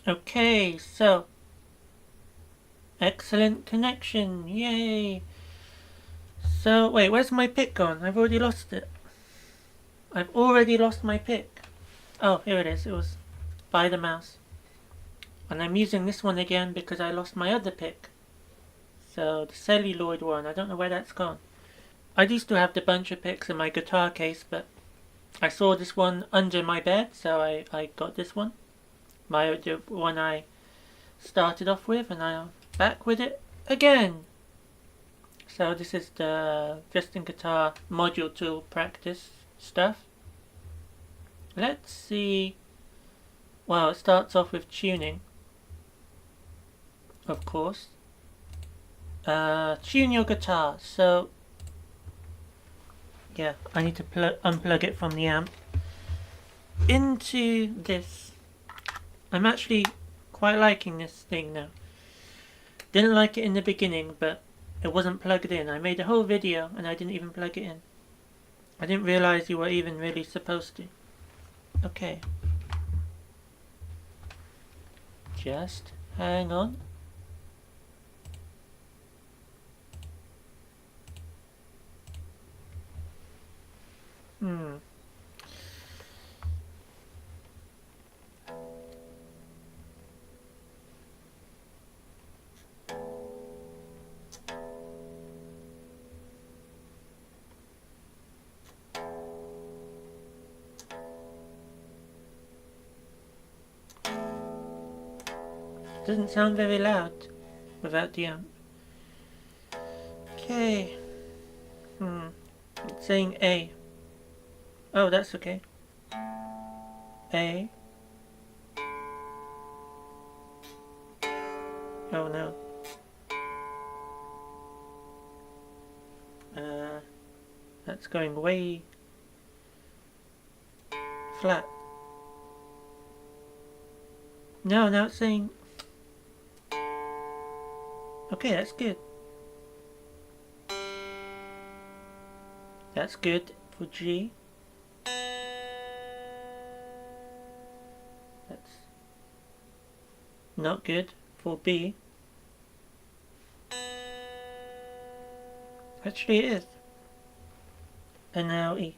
Okay, so excellent connection, yay! So wait, where's my pick gone? I've already lost it. I've already lost my pick. Oh, here it is. It was by the mouse. And I'm using this one again because I lost my other pick. So the celluloid one, I don't know where that's gone. I used to have the bunch of picks in my guitar case, but I saw this one under my bed, so I got this one. The one I started off with, and I'm back with it again. So this is the JustinGuitar module tool practice stuff. Let's see. Well, it starts off with tuning, of course. Tune your guitar. So yeah, I need to unplug it from the amp into this. I'm actually quite liking this thing now. Didn't like it in the beginning, but it wasn't plugged in. I made a whole video and I didn't even plug it in. I didn't realize you were even really supposed to. Okay. Just hang on. Doesn't sound very loud without the amp. Okay. It's saying A. Oh, that's okay. A. Oh no. That's going way flat. No, now it's saying... Okay, that's good. That's good for G. That's not good for B. Actually it is. And now E.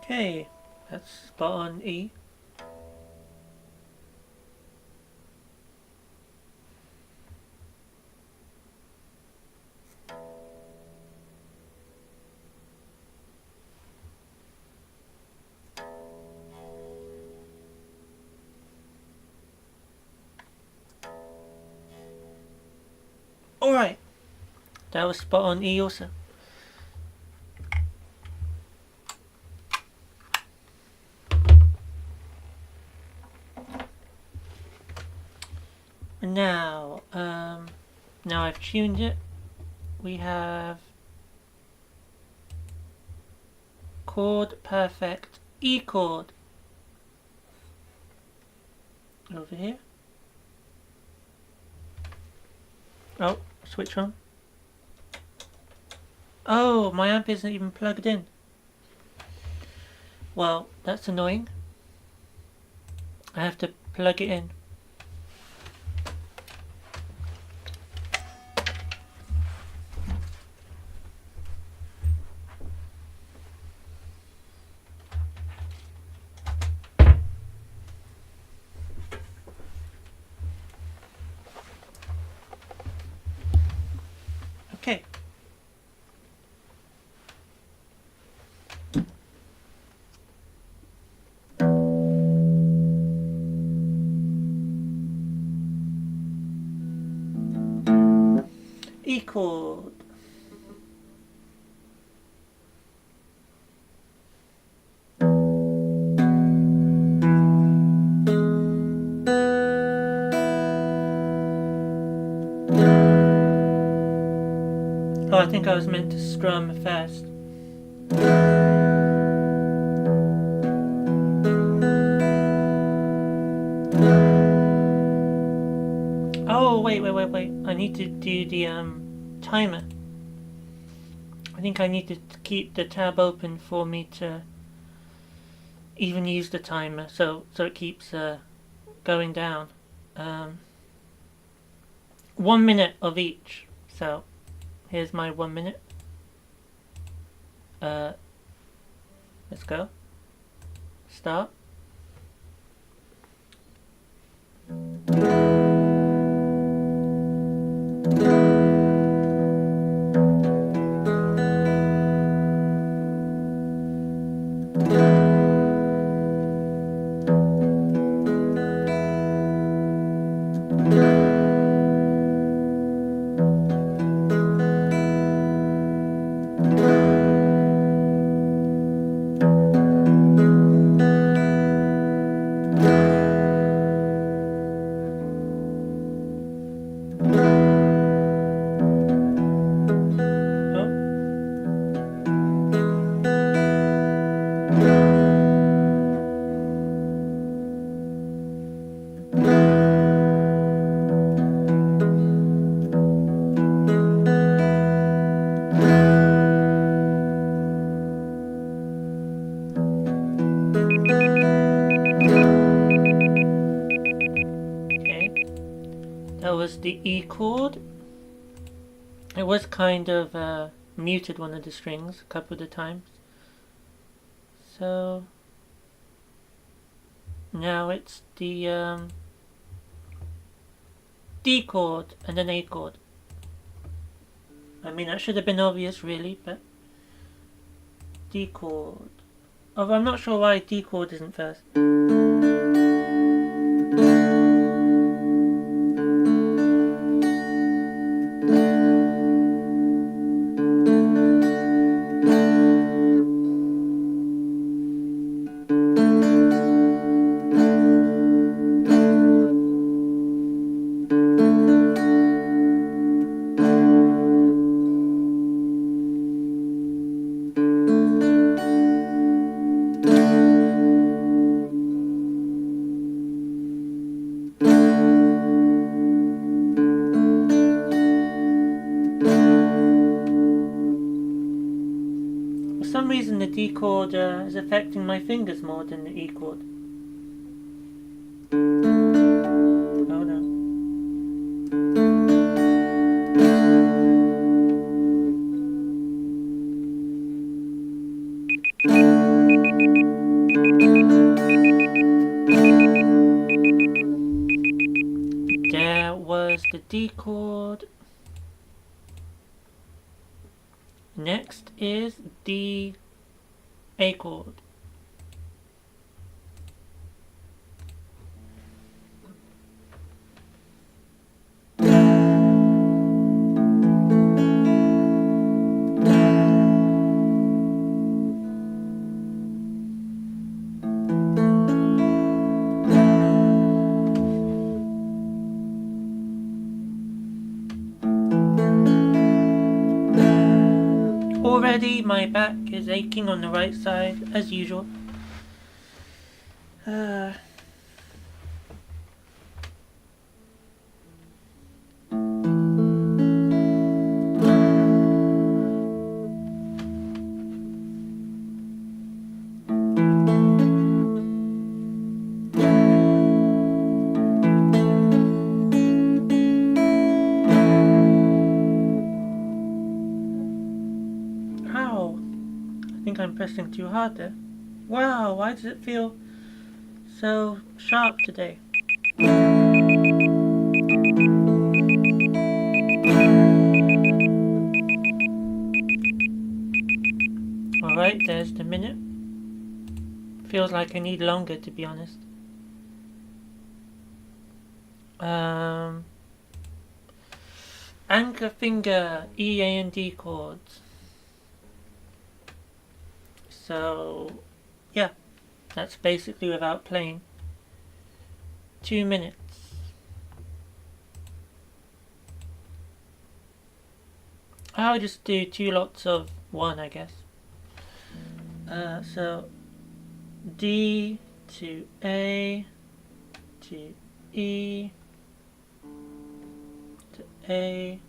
Okay, that's spot on E. Alright, that was spot on E also. Now, now I've tuned it. We have chord perfect E chord over here. Oh, switch on. Oh, my amp isn't even plugged in. Well, that's annoying. I have to plug it in. Okay. E chord. Oh, I think I was meant to strum first. Oh, wait. I need to do the timer. I think I need to keep the tab open for me to even use the timer, so it keeps going down. 1 minute of each. So here's my 1 minute. Let's go. Start. That was the E chord. It was kind of muted one of the strings a couple of the times. So now it's the D chord and an A chord. I mean, that should have been obvious really, but D chord. Oh, I'm not sure why D chord isn't first. For some reason the D chord is affecting my fingers more than the E chord. Oh no. There was the D chord. Next is the A chord. Already my back is aching on the right side, as usual. Ow! I think I'm pressing too hard there. Wow, why does it feel so sharp today? Alright, there's the minute. Feels like I need longer, to be honest. Anchor finger, E, A, and D chords. So, yeah, that's basically without playing. 2 minutes. I'll just do 2 lots of 1, I guess. So D to A to E to A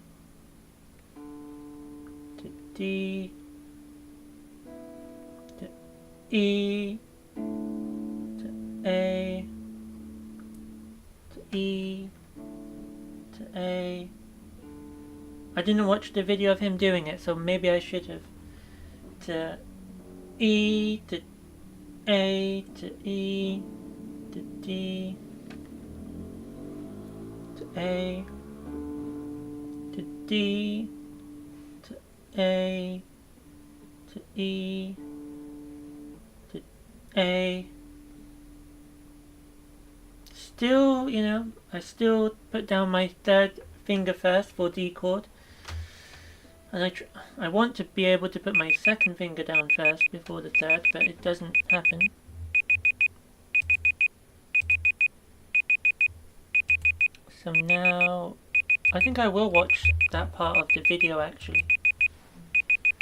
to D to E to A to E to A. I didn't watch the video of him doing it, so maybe I should have. To E to A to E to D to A to D to A to E to A. Still, you know, I still put down my 3rd finger first for D chord. And I want to be able to put my 2nd finger down first before the 3rd, but it doesn't happen. So now, I think I will watch that part of the video actually.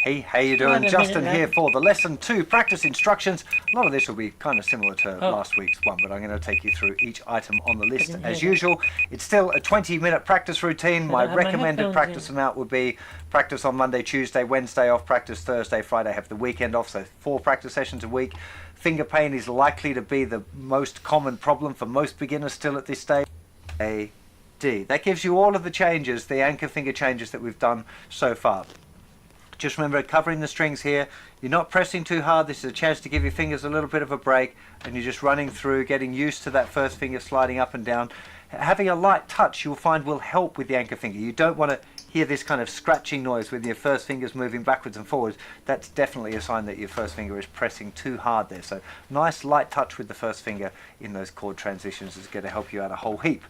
Hey, how you doing? Justin here for the lesson 2 practice instructions. A lot of this will be kind of similar to last week's one, but I'm going to take you through each item on the list as usual. It's still a 20-minute practice routine. My recommended practice amount would be practice on Monday, Tuesday, Wednesday off, practice Thursday, Friday, have the weekend off, so 4 practice sessions a week. Finger pain is likely to be the most common problem for most beginners still at this stage. A, D. That gives you all of the changes, the anchor finger changes that we've done so far. Just remember, covering the strings here, you're not pressing too hard. This is a chance to give your fingers a little bit of a break, and you're just running through, getting used to that first finger sliding up and down. Having a light touch, you'll find, will help with the anchor finger. You don't want to hear this kind of scratching noise with your first fingers moving backwards and forwards. That's definitely a sign that your first finger is pressing too hard there. So nice light touch with the first finger in those chord transitions is going to help you out a whole heap.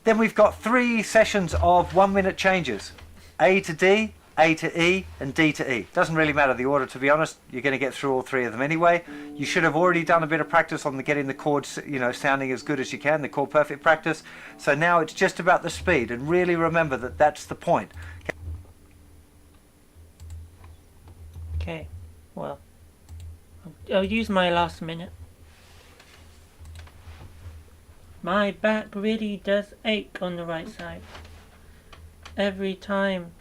Then we've got 3 sessions of 1-minute changes. A to D, A to E, and D to E. Doesn't really matter the order, to be honest. You're going to get through all 3 of them anyway. You should have already done a bit of practice on getting the chords, you know, sounding as good as you can, the chord perfect practice. So now it's just about the speed, and really remember that that's the point. Okay, well, I'll use my last minute. My back really does ache on the right side. Every time.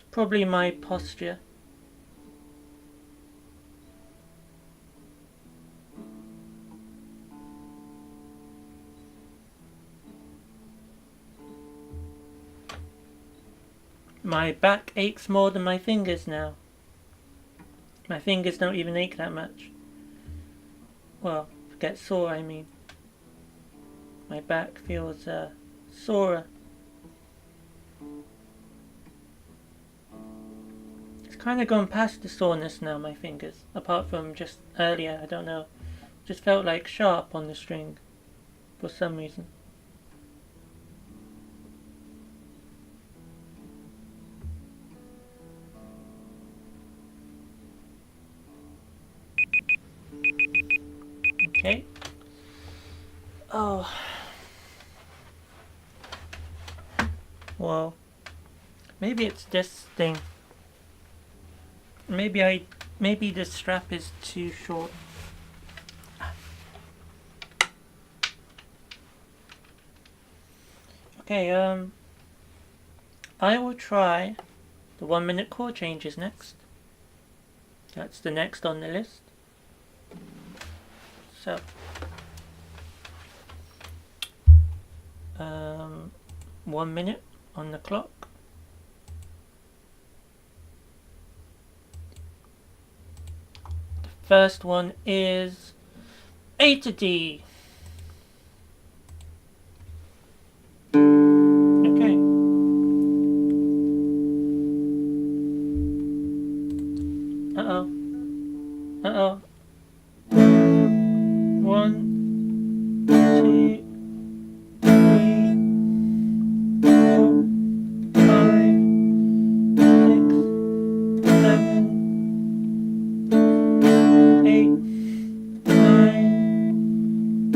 Probably my posture. My back aches more than my fingers now. My fingers don't even ache that much. Well, get sore, I mean. My back feels sorer. It's kind of gone past the soreness now, my fingers. Apart from just earlier, I don't know. Just felt like sharp on the string for some reason. Okay. Oh. Well, maybe it's this thing. Maybe the strap is too short. Okay, I will try the 1-minute chord changes next. That's the next on the list. So, 1 minute on the clock. The first one is A to D. Okay. Uh-oh. Uh-oh. 1, 2, 3, 4, 5, 6, 7, 8, 9,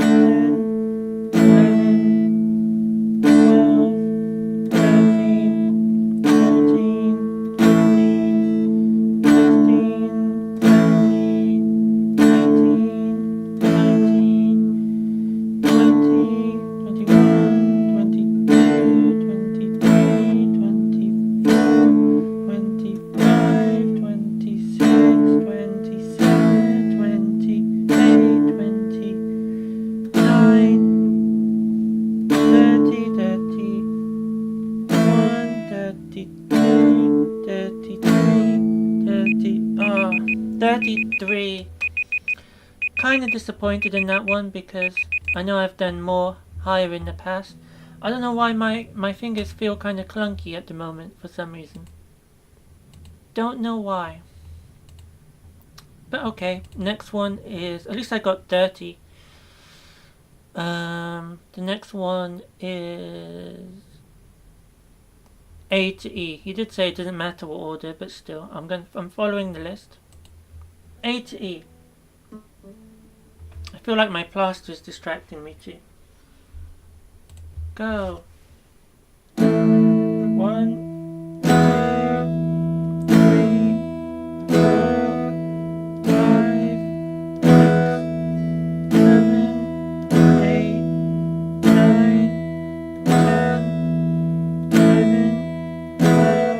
23. Kind of disappointed in that one because I know I've done more higher in the past. I don't know why my fingers feel kind of clunky at the moment for some reason. Don't know why. But okay, next one is, at least I got 30. The next one is A to E. He did say it doesn't matter what order, but still, I'm following the list. A to E. I feel like my plaster is distracting me too. Go. 1, 2, 3, 4, 5, 6, 7, 8, 9, 10, 11, 12,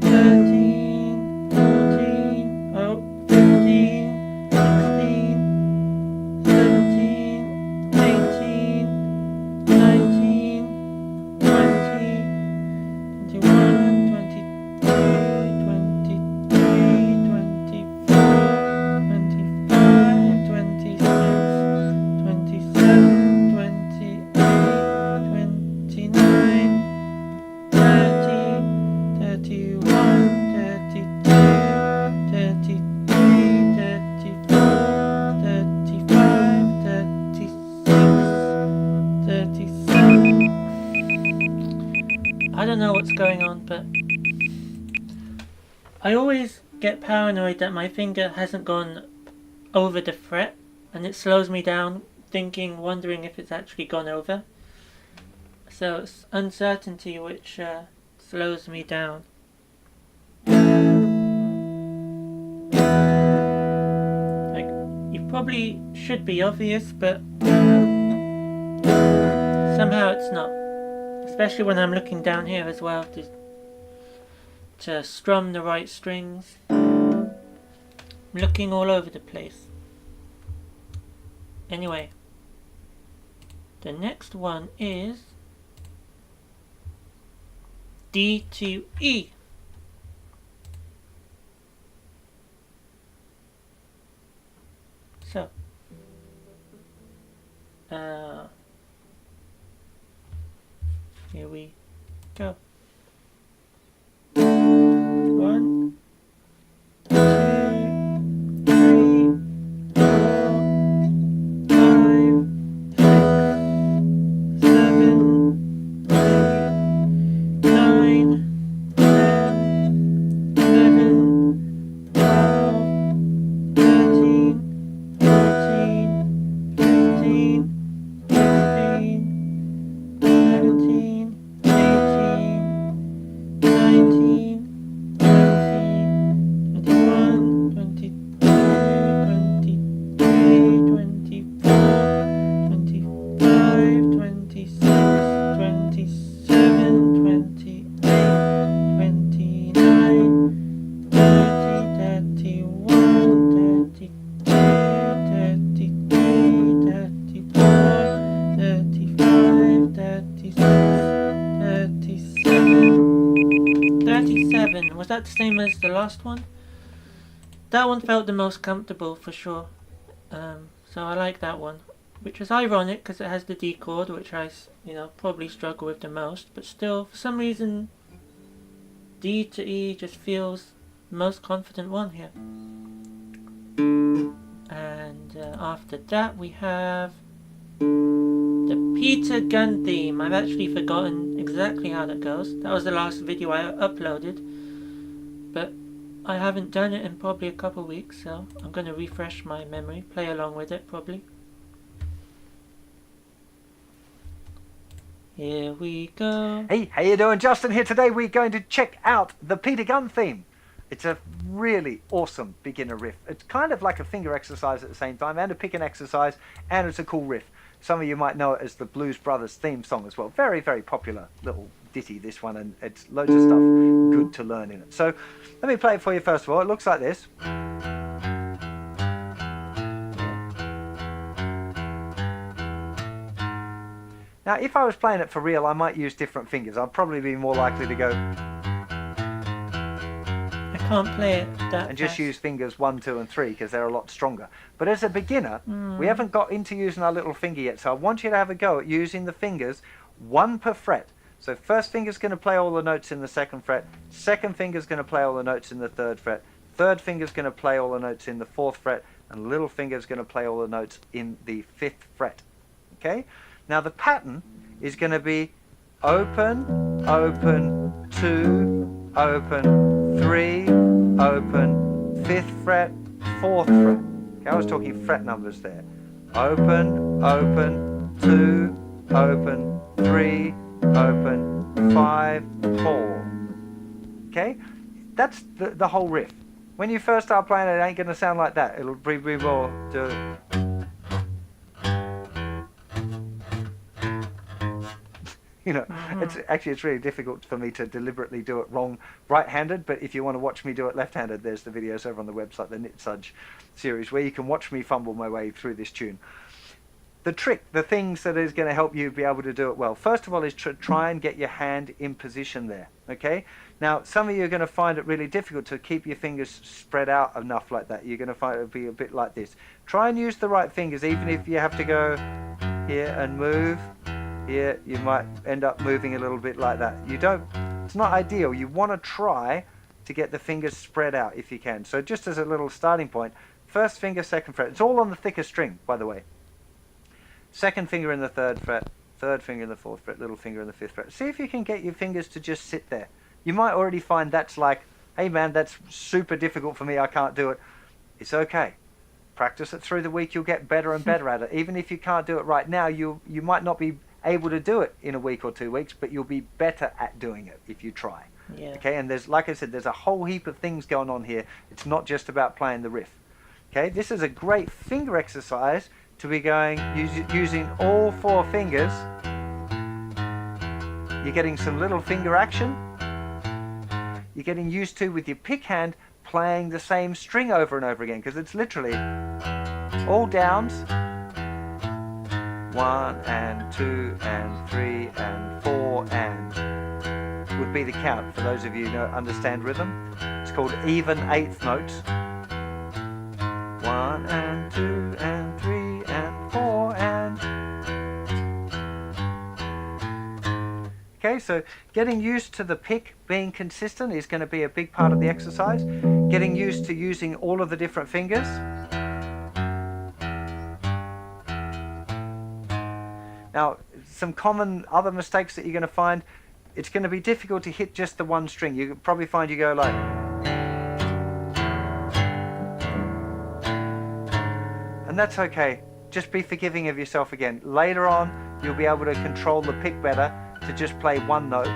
13, 14, oh, 15, 16, 17, 18, 19, 20, 21, 22, 23, 24, 25, 26, 27, 28, 29, 30, 31, 32, 33, 34, 35, 36, 37. I don't know what's going on, but I always get paranoid that my finger hasn't gone over the fret, and it slows me down, wondering if it's actually gone over. So it's uncertainty which slows me down. Like, you probably should be obvious, but somehow it's not. Especially when I'm looking down here as well to strum the right strings. I'm looking all over the place. Anyway, the next one is D to E. So, here we go. 1, 2, 3, 4, 5, 6, 7, 8, 9, 10, 11, 12, 13, 14, 15, 16, 17, 18, 19, 20, 21, 22, 23, 24, 25, 26, 27, 28, 29, 30, 31, 32, 33, 34, 35, 36, 37. 37. Was that the same as the last one? That one felt the most comfortable for sure. So I like that one. Which is ironic because it has the D chord, which I, probably struggle with the most. But still, for some reason, D to E just feels the most confident one here. And after that we have the Peter Gunn theme. I've actually forgotten exactly how that goes. That was the last video I uploaded, but I haven't done it in probably a couple of weeks, so I'm going to refresh my memory, play along with it probably. Here we go. Hey, how you doing? Justin here. Today we're going to check out the Peter Gunn theme. It's a really awesome beginner riff. It's kind of like a finger exercise at the same time, and a picking exercise, and it's a cool riff. Some of you might know it as the Blues Brothers theme song as well. Very, very popular little ditty, this one, and it's loads of stuff good to learn in it. So let me play it for you first of all. It looks like this. Now, if I was playing it for real, I might use different fingers. I'd probably be more likely to go. I can't play it that and just fast. use fingers 1, 2 and 3 because they're a lot stronger. But as a beginner, we haven't got into using our little finger yet, so I want you to have a go at using the fingers 1 per fret. So first finger's going to play all the notes in the 2nd fret, second finger's going to play all the notes in the 3rd fret, third finger's going to play all the notes in the 4th fret, and little finger's going to play all the notes in the 5th fret. Okay? Now the pattern is going to be open, open, 2, open, 3, open, 5th fret, 4th fret. Okay, I was talking fret numbers there. Open, open, 2, open, 3, open, 5, 4. Okay? That's the whole riff. When you first start playing it, it ain't going to sound like that. It'll be more to... You know, it's really difficult for me to deliberately do it wrong right-handed, but if you want to watch me do it left-handed, there's the videos over on the website, the Knit Sudge series, where you can watch me fumble my way through this tune. The trick, the things that is going to help you be able to do it well, first of all, is to try and get your hand in position there, okay? Now, some of you are going to find it really difficult to keep your fingers spread out enough like that. You're going to find it will be a bit like this. Try and use the right fingers, even if you have to go here and move. Here, you might end up moving a little bit like that. It's not ideal. You want to try to get the fingers spread out if you can. So just as a little starting point, first finger, 2nd fret. It's all on the thicker string, by the way. 2nd finger in the 3rd fret, 3rd finger in the 4th fret, little finger in the 5th fret. See if you can get your fingers to just sit there. You might already find that's like, hey man, that's super difficult for me, I can't do it. It's okay. Practice it through the week, you'll get better and better at it. Even if you can't do it right now, you might not be able to do it in a week or 2 weeks, but you'll be better at doing it if you try. Yeah. Okay, and there's, like I said, there's a whole heap of things going on here. It's not just about playing the riff. Okay, this is a great finger exercise to be going using all 4 fingers. You're getting some little finger action. You're getting used to, with your pick hand, playing the same string over and over again, because it's literally all downs. 1 and 2 and 3 and 4 and would be the count for those of you who understand rhythm. It's called even 8th notes. 1 and 2 and 3 and 4 and... Okay, so getting used to the pick being consistent is going to be a big part of the exercise. Getting used to using all of the different fingers. Now, some common other mistakes that you're going to find, it's going to be difficult to hit just the one string. You probably find you go like... And that's okay. Just be forgiving of yourself again. Later on, you'll be able to control the pick better to just play one note.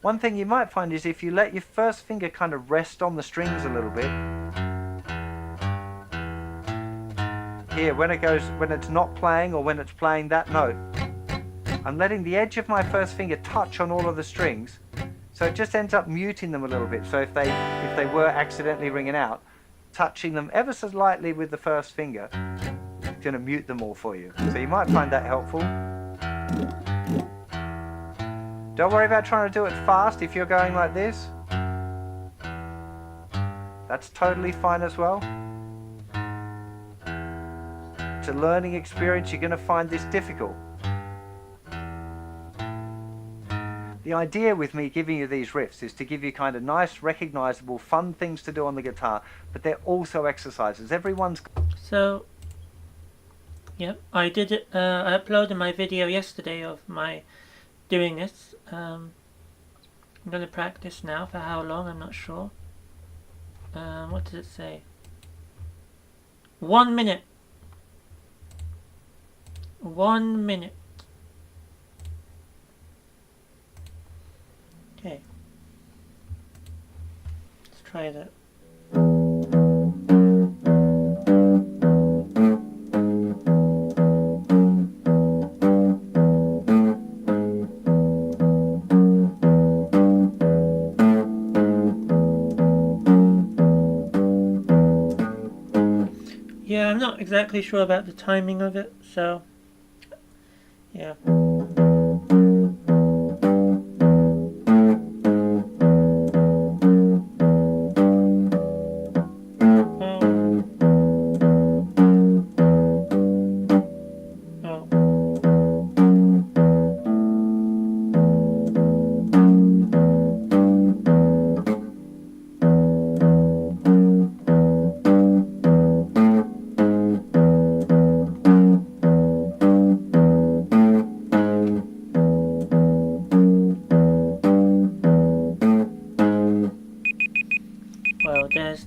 One thing you might find is if you let your first finger kind of rest on the strings a little bit, here, when it's not playing or when it's playing that note, I'm letting the edge of my first finger touch on all of the strings, so it just ends up muting them a little bit. So if they were accidentally ringing out, touching them ever so lightly with the first finger, it's going to mute them all for you. So you might find that helpful. Don't worry about trying to do it fast if you're going like this. That's totally fine as well. It's a learning experience. You're going to find this difficult. The idea with me giving you these riffs is to give you kind of nice, recognizable, fun things to do on the guitar, but they're also exercises. Everyone's... So, yep, I did it. I uploaded my video yesterday of my doing this. I'm going to practice now. For how long, I'm not sure. What does it say? 1 minute. 1 minute. Okay. Let's try that. Yeah, I'm not exactly sure about the timing of it, so yeah.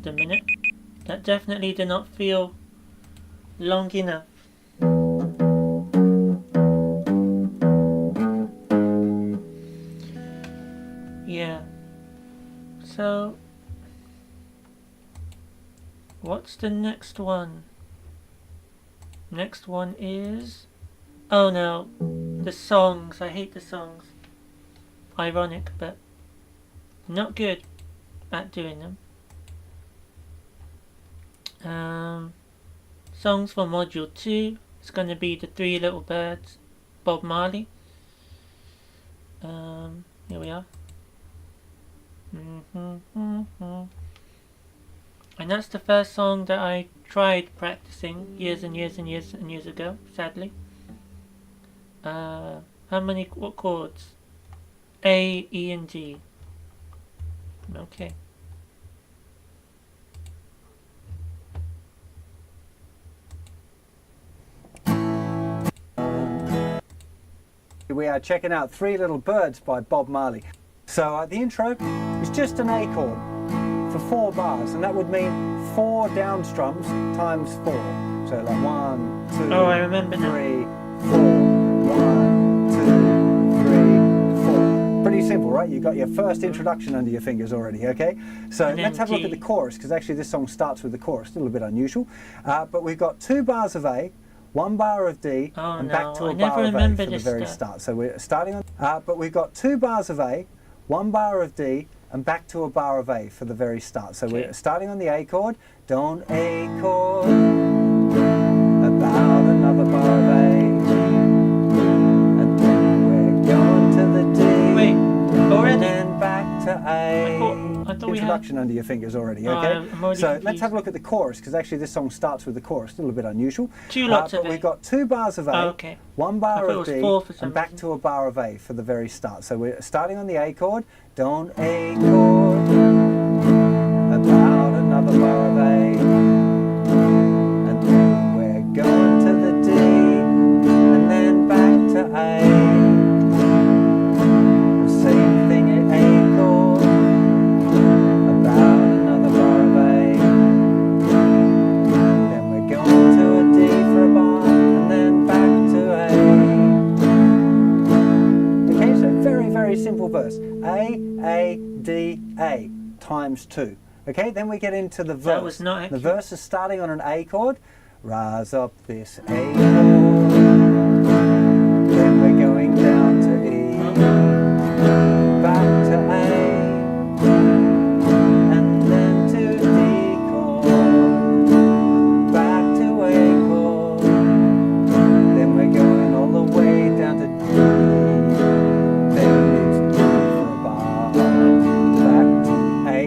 just a minute. That definitely did not feel long enough. Yeah. So, what's the next one? Next one is... Oh no, the songs. I hate the songs. Ironic, but not good at doing them. Songs for Module 2. It's going to be The Three Little Birds, Bob Marley. Here we are. And that's the first song that I tried practicing years and years and years and years ago, sadly. What chords? A, E, and G. Okay. We are checking out Three Little Birds by Bob Marley. So the intro is just an A chord for 4 bars, and that would mean 4 down strums times 4. So like 1, 2, Oh, I remember 3, now. 4. 1, 2, 3, 4. Pretty simple, right? You've got your first introduction under your fingers already, okay? So let's have a look at the chorus, because actually this song starts with the chorus. A little bit unusual. But we've got 2 bars of A, 1 bar of D, and back to a bar of A for the very start. So we're starting on... but we've got 2 bars of A, 1 bar of D, and back to a bar of A for the very start. So we're starting on the A chord. Don't A chord, about another bar of A. And then we're going to the D. Wait, already? And then back to A. I thought we Introduction under your fingers already, okay? I'm already so confused. let's have a look at the chorus, because actually this song starts with the chorus. A little bit unusual. 2 lots of but A. we've got 2 bars of A, 1 bar of D, and back reason. to a bar of A for the very start. So we're starting on the A chord. Don't A chord, about another bar of A. And then we're going to the D, and then back to A. The same thing at A chord, about another bar of A. Then we're going to a D for a bar, and then back to A. Okay, so very, very simple verse. A, D, A times 2. Okay, then we get into the verse. That was not the accurate. verse is starting on an A chord. Rise up this A chord. Then we're going down to E. Back to A. And then to D chord. Back to A chord. Then we're going all the way down to D. Then it's D for a bar. Back to A.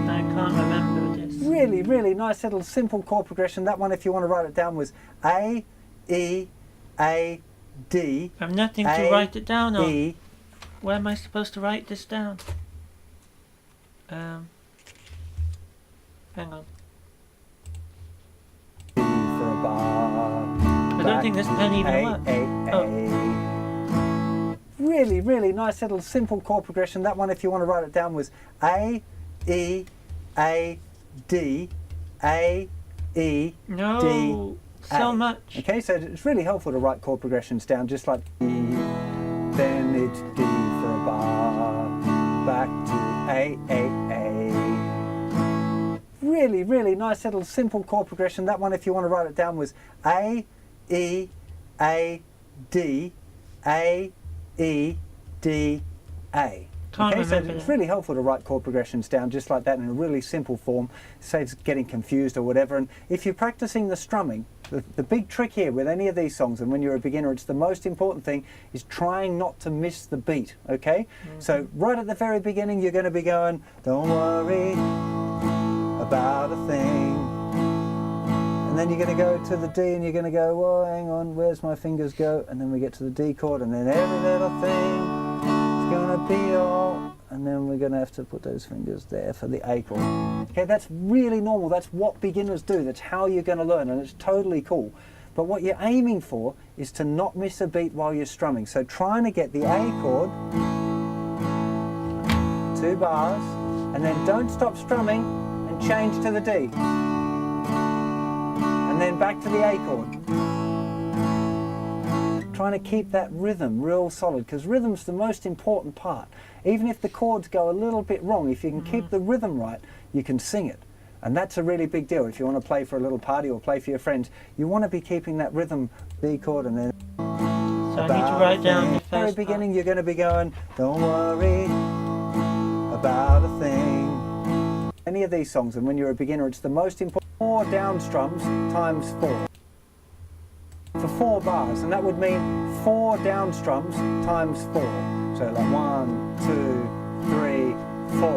I can't remember this. Really, really nice little simple chord progression. That one, if you want to write it down, was A, E, A, D. I have nothing to write it down on. E. Where am I supposed to write this down? Hang on. D for a bar. I don't think this pen even works. Really, really nice little simple chord progression. That one, if you want to write it down, was A, E, A, D, A, E, No, D, so A. much. Okay, so it's really helpful to write chord progressions down, just like E, then it's D for a bar, back to A. Really, really nice little simple chord progression. That one, if you want to write it down, was A, E, A, D, A, E, D, A. Can't Okay, so remember it's that. really helpful to write chord progressions down just like that in a really simple form. Saves getting confused or whatever. And if you're practicing the strumming, the big trick here with any of these songs, and when you're a beginner, it's the most important thing, is trying not to miss the beat, okay? So right at the very beginning, you're going to be going, don't worry about a thing. And then you're going to go to the D and you're going to go, well, hang on, where's my fingers go? And then we get to the D chord, and then every little thing gonna be all, and then we're gonna have to put those fingers there for the A chord. Okay, that's really normal. That's what beginners do. That's how you're gonna learn, and it's totally cool. But what you're aiming for is to not miss a beat while you're strumming. So trying to get the A chord, 2 bars, and then don't stop strumming change to the D. And then back to the A chord. Trying to keep that rhythm real solid, because rhythm's the most important part. Even if the chords go a little bit wrong, if you can keep the rhythm right, you can sing it. And that's a really big deal. If you want to play for a little party or play for your friends, you want to be keeping that rhythm, B chord, and then... So I need to write down the first very beginning, part. you're going to be going, don't worry about a thing. Any of these songs, and when you're a beginner, it's the most important. 4 down strums times 4. For 4 bars, and that would mean 4 down strums times 4. So like 1, 2, 3, 4,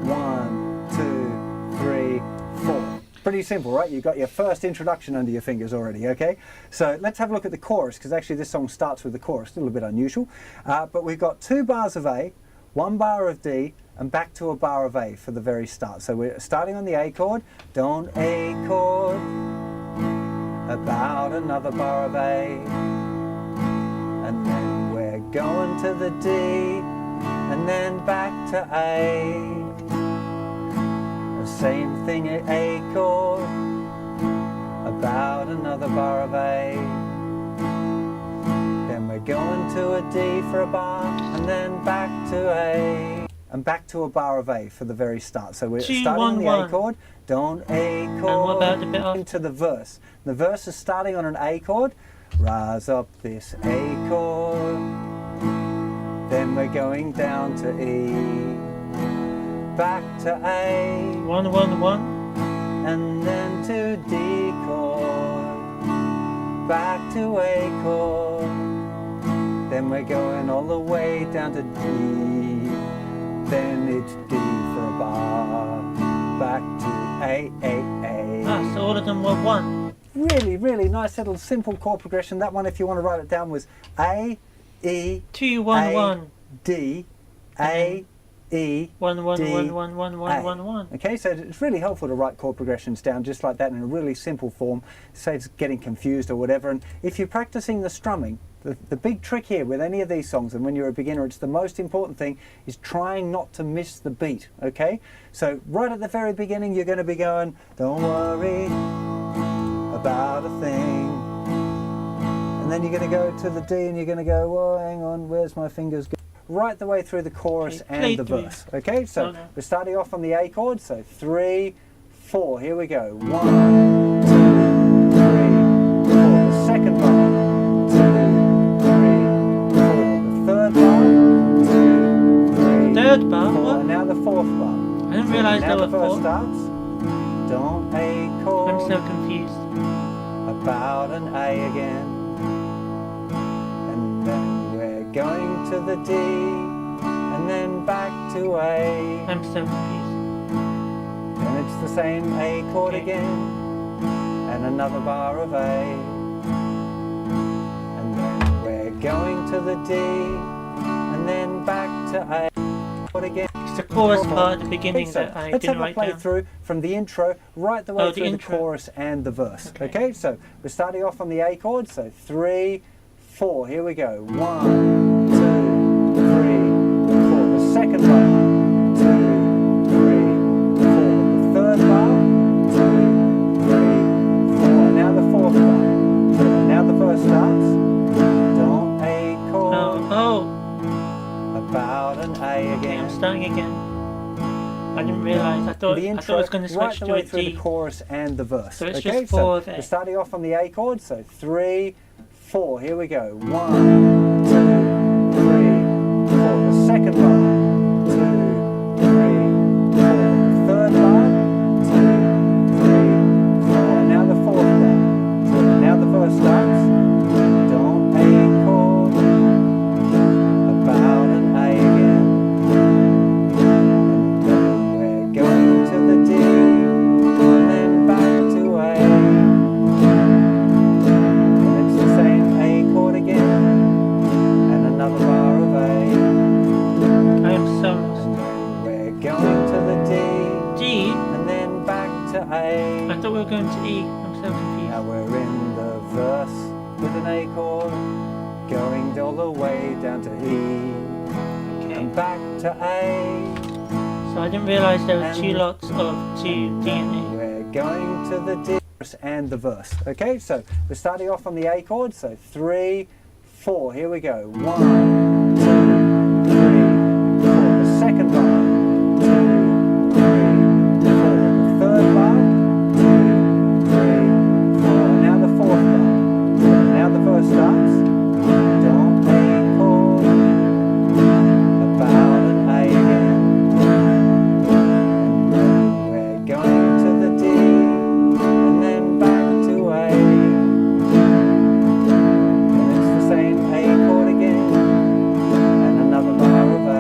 1, 2, 3, 4. Pretty simple, right? You've got your first introduction under your fingers already, okay? So let's have a look at the chorus, because actually this song starts with the chorus, a little bit unusual. But we've got 2 bars of A, 1 bar of D, and back to a bar of A for the very start. So we're starting on the A chord, don't A chord, about another bar of A. And then we're going to the D, and then back to A. The same thing at A chord, about another bar of A. Then we're going to a D for a bar, and then back to A. And back to a bar of A for the very start. So we're starting on the A chord, don't A chord, and what about the bit after? into the verse. The verse is starting on an A chord, rise up this A chord, then we're going down to E, back to A, 1, 1, 1, and then to D chord, back to A chord, then we're going all the way down to D, then it's D for a bar, back to A. Ah, so all of them were 1. Really, really nice little simple chord progression. That one, if you want to write it down, was A, E, 2, 1, A, 1. D, A, E, 1, 1, D, 1, 1, 1, 1, 1, 1. Okay, so it's really helpful to write chord progressions down just like that in a really simple form. Saves getting confused or whatever. And if you're practicing the strumming, the big trick here with any of these songs, and when you're a beginner, it's the most important thing, is trying not to miss the beat, okay? So right at the very beginning, you're going to be going, don't worry about a thing. And then you're going to go to the D, and you're going to go, oh, hang on, where's my fingers go? Right the way through the chorus and the verse, okay? So we're starting off on the A chord, so 3, 4, here we go. 1, 2, 3, 4, the second bar. 2, 3, 4. The third bar. 2, 3, Third bar? 4. What? And now the fourth bar. I didn't realise now there the were 4. verse starts. Don't A chord. I'm so confused. About an A again. And then we're going to the D, and then back to A. I'm so confused. And it's the same A chord again, and another bar of A. Going to the D, and then back to A. Again. It's the chorus part at the beginning so that I let's didn't have a write play down. through from the intro right the way through the intro. chorus and the verse. Okay, so we're starting off on the A chord, so 3, 4, here we go. 1, 2, 3, 4. The second bar. 2, 3, 4. The third bar. 2, 3, 4. Now the fourth bar. Now the verse starts. Don't A chord. Oh. About an A Okay, again. I'm starting again. I didn't realise. I thought The I intro, was going to switch right the to way a through D. the chorus and the verse. So it's okay, just 4 so there. we're starting off on the A chord, so 3, 4. Here we go. 1, 2, 3, 4. The second bar. 2, 3, 4. The third bar. 2, 3, 4. Now the fourth bar. So now the verse starts. Don't A chord. About an A again. I thought we were going to E. I'm so confused. Now we're in the verse with an A chord, going all the way down to E, Okay. and back to A. So I didn't realise there were two lots of 2 D and A. We're going to the D and the verse. Okay, so we're starting off on the A chord. So 3, 4. Here we go. 1, 2, 3, 4. The second bar. 2, 3, 4. The third bar. 2, 3, 4. Now the fourth bar. Now the verse starts. Don't A chord. About an A again. And we're going to the D. And then back to A. And it's the same A chord again. And another bar of A.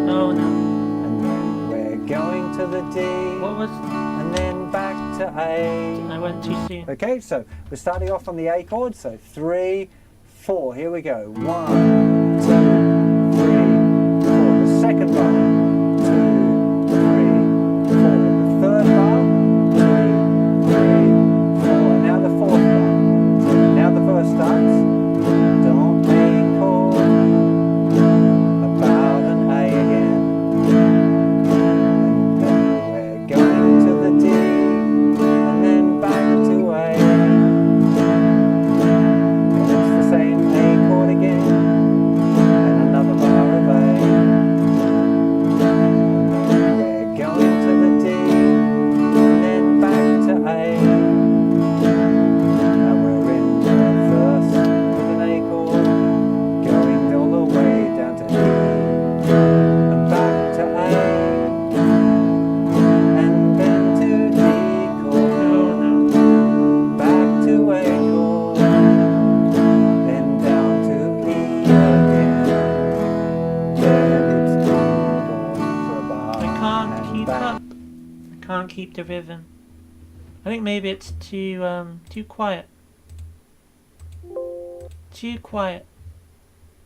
Oh no. And then we're going to the D. What was... And then back to A. I went too soon. Okay, so we're starting off on the A chord. So 3, 4. Here we go. 1, 2, 3, 4. The second bar. 2, 3, 4. The third bar. 2, 3, 4. And now the fourth bar. So now the verse starts. Don't A chord. About an A again. And then we're going to the D. And then back to A. And it's the same A chord again. And another bar of A. And then we're going to the D. And then back to A. Now we're in the verse with an A chord. Going all the way down to E. And back to A. And then to D chord. Oh no. Back to A chord. Then down to E again. Then it's D chord for a bar. I can't and keep back. up. I can't keep the rhythm. I think maybe it's too quiet. Too quiet.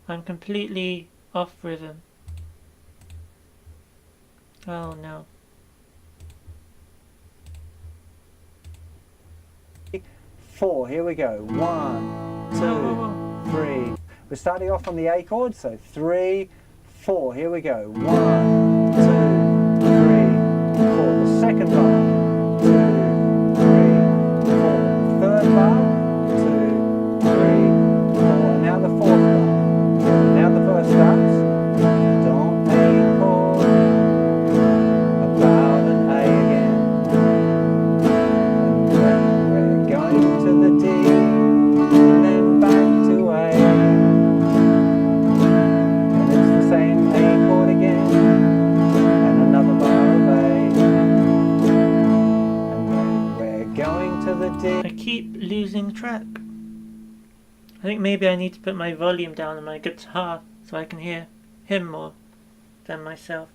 I'm completely off rhythm. Oh no. 4. Here we go. 1, 2, Whoa, whoa, 3. We're starting off on the A chord, so 3, 4. Here we go. 1, 2, 3, 4. The second bar. 2, 3, 4. The third bar. 2, 3, 4. Now the fourth bar. Now the verse starts. Don't A chord. About an A again. And then we're going to the D. And then back to A. And it's the same A chord again. And another bar of A. And then we're going to the I D. keep losing track. I think maybe I need to put my volume down on my guitar so I can hear him more than myself.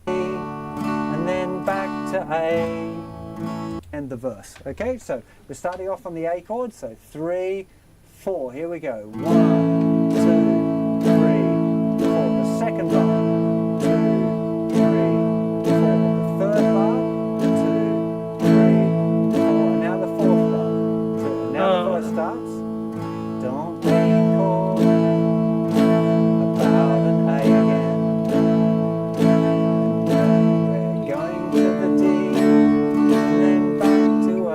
And then back to A. And the verse. Okay, so we're starting off on the A chord, so 3, 4. Here we go. 1, 2, 3, 4. The second bar. 2, 3, 4. The third bar. 2, 3, 4. And now the fourth bar. So now the verse starts. Don't A chord. About an A again. And then we're going to the D. And then back to A.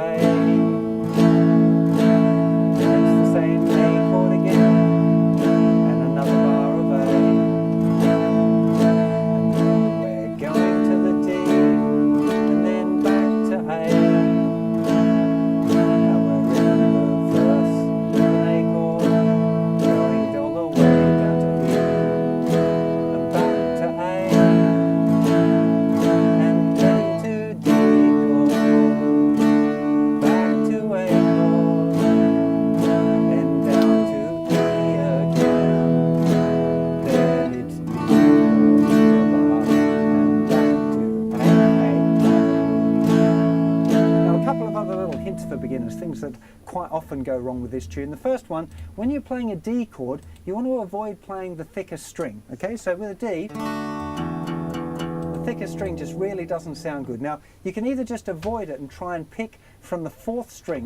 And it's the same A chord again. And another bar of A. And then we're going to the D. And then back to A. Now we're in the verse with an A chord. Going all the way down to E. And back to A. And then to D chord. Back to A chord. And down to E again. Then it's D chord and back to A. Now a couple of other little hints for beginners, things that quite often go wrong with this tune. The first one, when you're playing a D chord, you want to avoid playing the thickest string. Okay, so with a D, the thickest string just really doesn't sound good. Now, you can either just avoid it and try and pick from the fourth string.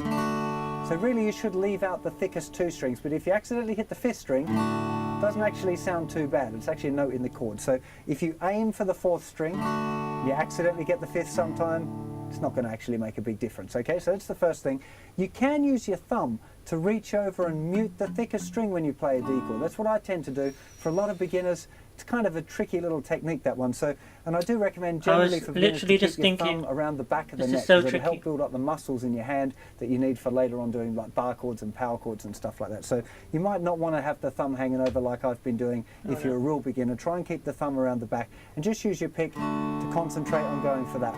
So So really you should leave out the thickest 2 strings, but if you accidentally hit the 5th string, it doesn't actually sound too bad. It's actually a note in the chord. So if you aim for the 4th string, you accidentally get the 5th sometime, it's not going to actually make a big difference. Okay, so that's the first thing. You can use your thumb to reach over and mute the thickest string when you play a D chord. That's what I tend to do. For a lot of beginners, it's kind of a tricky little technique, that one. So, and I do recommend generally for beginners to keep your thumb around the back of the neck, because it'll help build up the muscles in your hand that you need for later on doing like bar chords and power chords and stuff like that. So you might not want to have the thumb hanging over like I've been doing if you're a real beginner. Try and keep the thumb around the back and just use your pick to concentrate on going for that.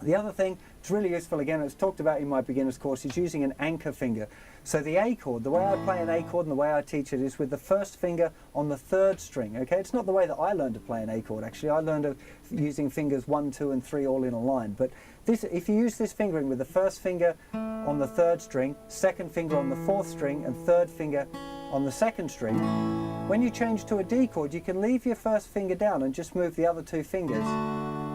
The other thing, it's really useful, again, it's talked about in my beginner's course, is using an anchor finger. So the A chord, the way I play an A chord and the way I teach it is with the 1st finger on the 3rd string, okay? It's not the way that I learned to play an A chord, actually. I learned using fingers 1, 2 and 3 all in a line. But this, if you use this fingering with the 1st finger on the 3rd string, 2nd finger on the 4th string and 3rd finger on the 2nd string, when you change to a D chord, you can leave your 1st finger down and just move the other 2 fingers.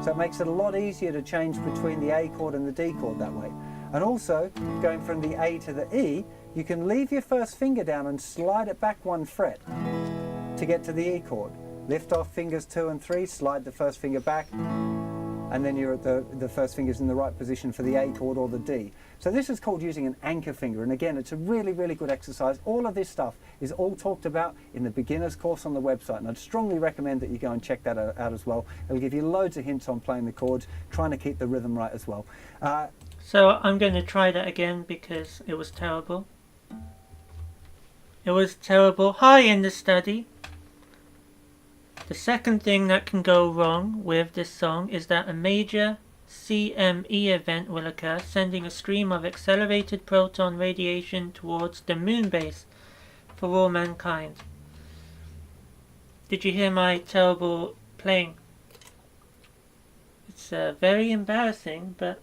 So it makes it a lot easier to change between the A chord and the D chord that way. And also, going from the A to the E, you can leave your 1st finger down and slide it back 1 fret to get to the E chord. Lift off fingers 2 and 3, slide the 1st finger back, and then you're at the 1st finger's in the right position for the A chord or the D. So this is called using an anchor finger, and again, it's a really, really good exercise. All of this stuff is all talked about in the beginner's course on the website, and I'd strongly recommend that you go and check that out as well. It'll give you loads of hints on playing the chords, trying to keep the rhythm right as well. So I'm going to try that again because it was terrible. It was terrible. Hi in the study. The second thing that can go wrong with this song is that a major CME event will occur, sending a stream of accelerated proton radiation towards the moon base for all mankind. Did you hear my terrible playing? It's very embarrassing, but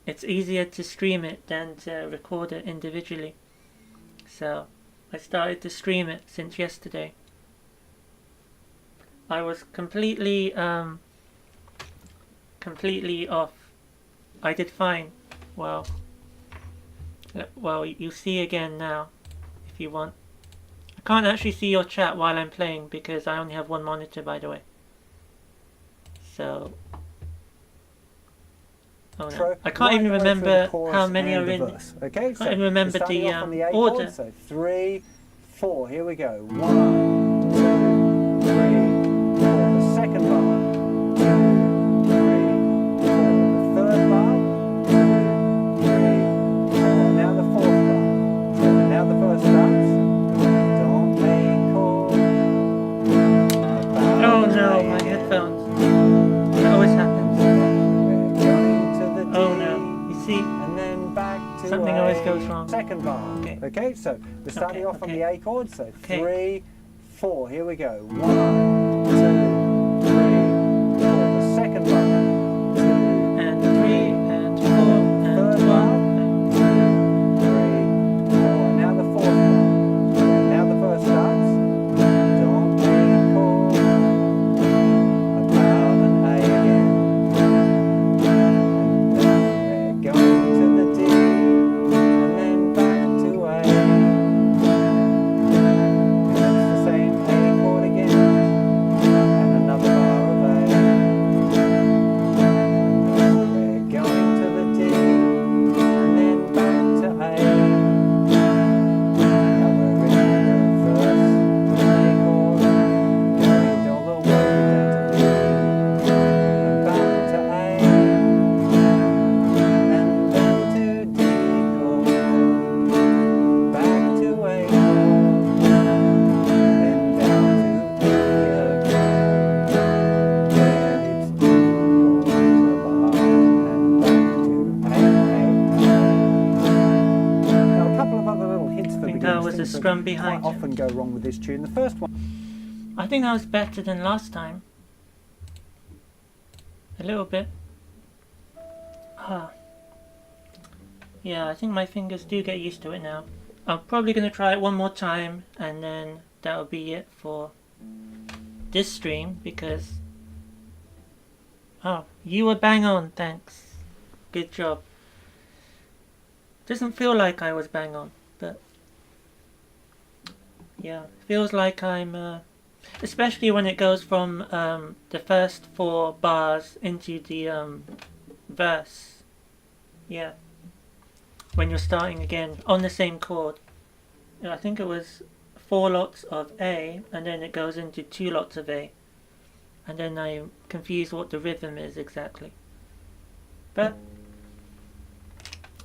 it's easier to stream it than to record it individually. So I started to stream it since yesterday. I was completely off. I did fine. Well, you see again now, if you want. I can't actually see your chat while I'm playing because I only have one monitor, by the way. So, oh no, I can't even remember how many are in. Okay, I can't even remember the order. So 3, 4. Here we go. 1, 2, 3, 4. The second bar. 2, 3, 4. The third bar. 2, 3, 4. Now the 4th bar. So now the verse starts. Don't make call. Oh no, my headphones. That always happens. Oh no, you see? And then back to something always goes wrong. Second bar. Okay, so we're starting off on the A chord. So 3, 4. Here we go. 1, 2, 3, 4. The second bar. 2 and 3 and 4 and third 1 bar. and 2, 3, 4. Now the 4th bar. Now the verse starts. Don't make call about an A again. And then we're going to the D. And then back to A. And it's the same A chord again. And another bar of A. And then we're going to the D. And then back to A. Now we're in the first A chord. Carried all the way down to D. And back to A. And then to D chord. Back to A chord. Then down to E again. Then it's D chords and back to A. Now a couple of other little hints for I think beginners. that was a things that strum behind quite you. often go wrong with this tune. The first one. I think that was better than last time. A little bit. Yeah, I think my fingers do get used to it now. I'm probably going to try it one more time and then that'll be it for this stream because... Oh, you were bang on, thanks. Good job. Doesn't feel like I was bang on, but yeah, feels like I'm, especially when it goes from the first 4 bars into the verse. Yeah, when you're starting again on the same chord. I think it was 4 lots of A, and then it goes into 2 lots of A, and then I'm confused what the rhythm is exactly. But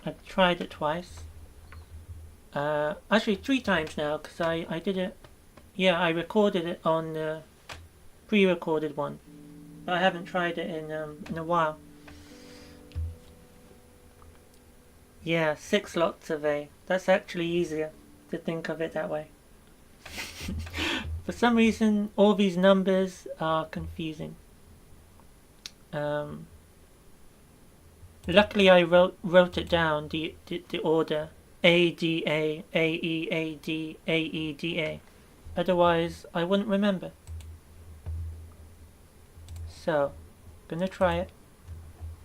I've tried it twice. Actually 3 times now, because I did it. Yeah, I recorded it on the pre-recorded one, but I haven't tried it in a while. Yeah, 6 lots of A. That's actually easier to think of it that way. For some reason, all these numbers are confusing. Luckily, I wrote it down, the order A D A A E A D A E D A. Otherwise, I wouldn't remember. So, gonna try it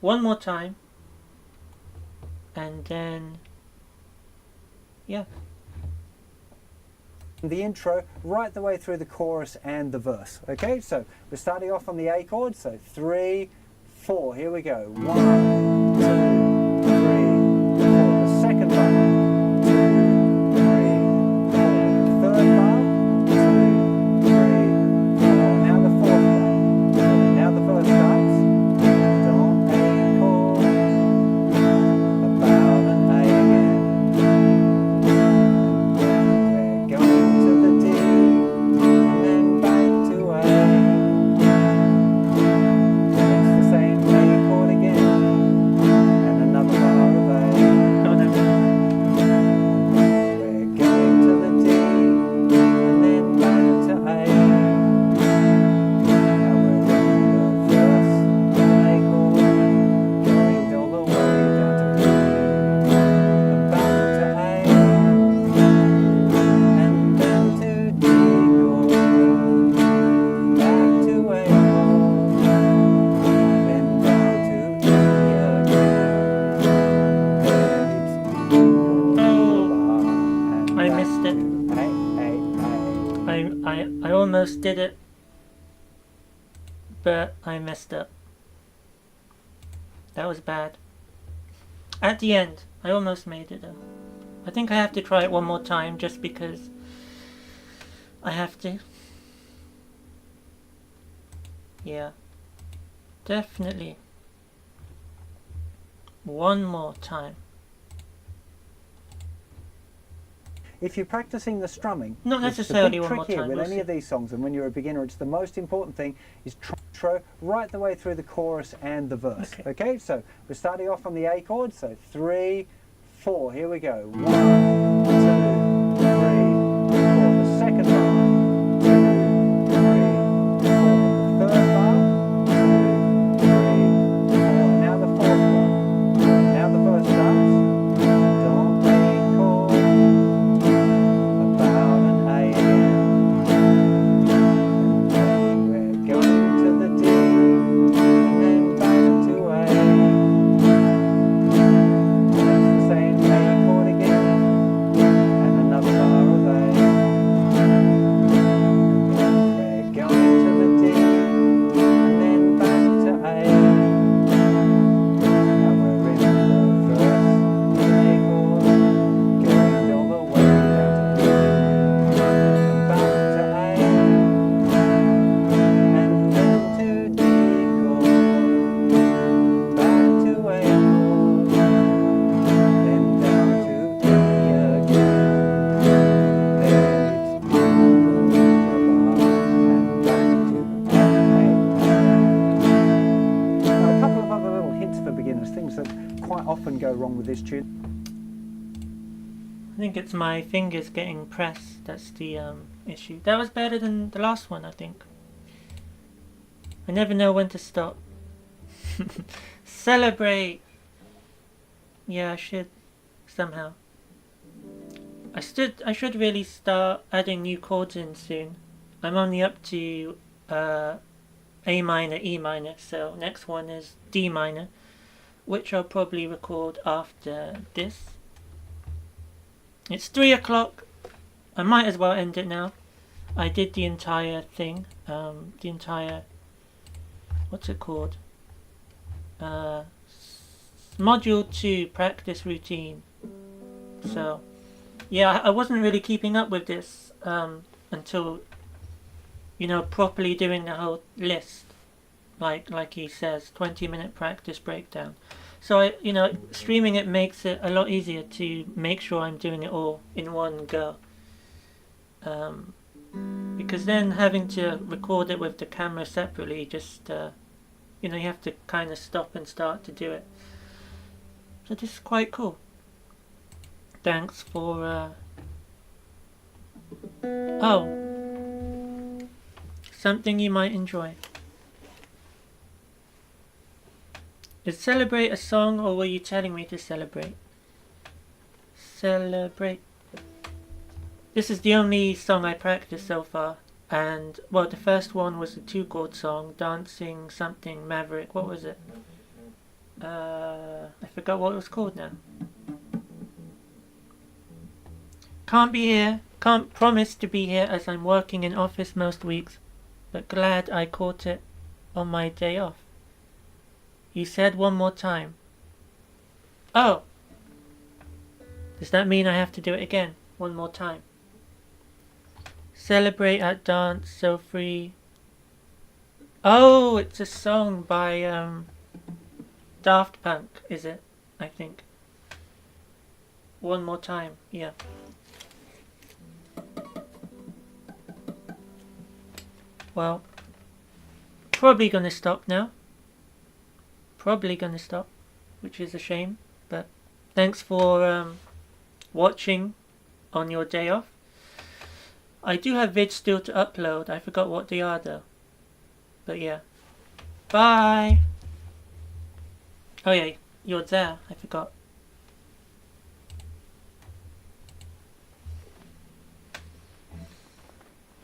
one more time, and then yeah. The intro right the way through the chorus and the verse. Okay, so we're starting off on the A chord, so 3, 4, here we go. 1, 2, 3, 4. The second bar, 2, 3, 4. The third bar, 2, 3, 4. Now the fourth bar. Now the verse starts. Don't A chord, about an A again. We're going to the D, and then back to A. It's the same A chord again, and another bar of A. We're going to the D, and then back to A. Now we're in the first A chord, going all the way down to E, and back to A. And then to D chord, back to A chord, then down to E again. I missed it. I almost did it, but I messed up. That was bad. At the end, I almost made it though. I think I have to try it one more time just because I have to. Yeah. Definitely. One more time. If you're practicing the strumming, Not which is necessarily the big one more trick here time, with we'll any see. of these songs, and when you're a beginner, it's the most important thing is intro right the way through the chorus and the verse. Okay, so we're starting off on the A chord, so 3, 4, here we go. 1, 2, 3, 4. The second bar, 2, 3, 4. The third bar, 2, 3, 4. Now the fourth bar. Now the verse starts. Don't A chord, about an A again. We're going to the D, and then back to A. That's the same A chord again, and another bar of A. We're going to the D, and then back to A. Now we're in the verse, A chord, going all the way down to E, and back to A, and then to D chord, back to A chord, then down to E again. Then it's a bar, and back to A. Now, a couple of other little hints for beginners, things that quite often go wrong with this tune. I think it's my fingers getting pressed. That's the issue. That was better than the last one, I think. I never know when to stop. Celebrate! Yeah, I should. Somehow. I should really start adding new chords in soon. I'm only up to A minor, E minor, so next one is D minor, which I'll probably record after this. It's 3 o'clock. I might as well end it now. I did the entire thing. The entire... What's it called? Module 2 practice routine. So, yeah, I wasn't really keeping up with this until, you know, properly doing the whole list. Like he says, 20-minute practice breakdown. So, streaming it makes it a lot easier to make sure I'm doing it all in one go. Because then having to record it with the camera separately, just, you have to kind of stop and start to do it. So this is quite cool. Thanks for, oh, something you might enjoy. Is celebrate a song, or were you telling me to celebrate? Celebrate. This is the only song I practiced so far. And, well, the first one was the 2-chord song, Dancing Something Maverick. What was it? I forgot what it was called now. Can't be here. Can't promise to be here as I'm working in office most weeks. But glad I caught it on my day off. You said one more time. Oh! Does that mean I have to do it again? One more time? Celebrate at dance, so free. Oh, it's a song by Daft Punk, is it? I think. One more time, yeah. Well, probably gonna stop now. Probably gonna stop, which is a shame, but thanks for watching on your day off. I do have vids still to upload. I forgot what they are though. But yeah. Bye! Oh yeah, you're there. I forgot.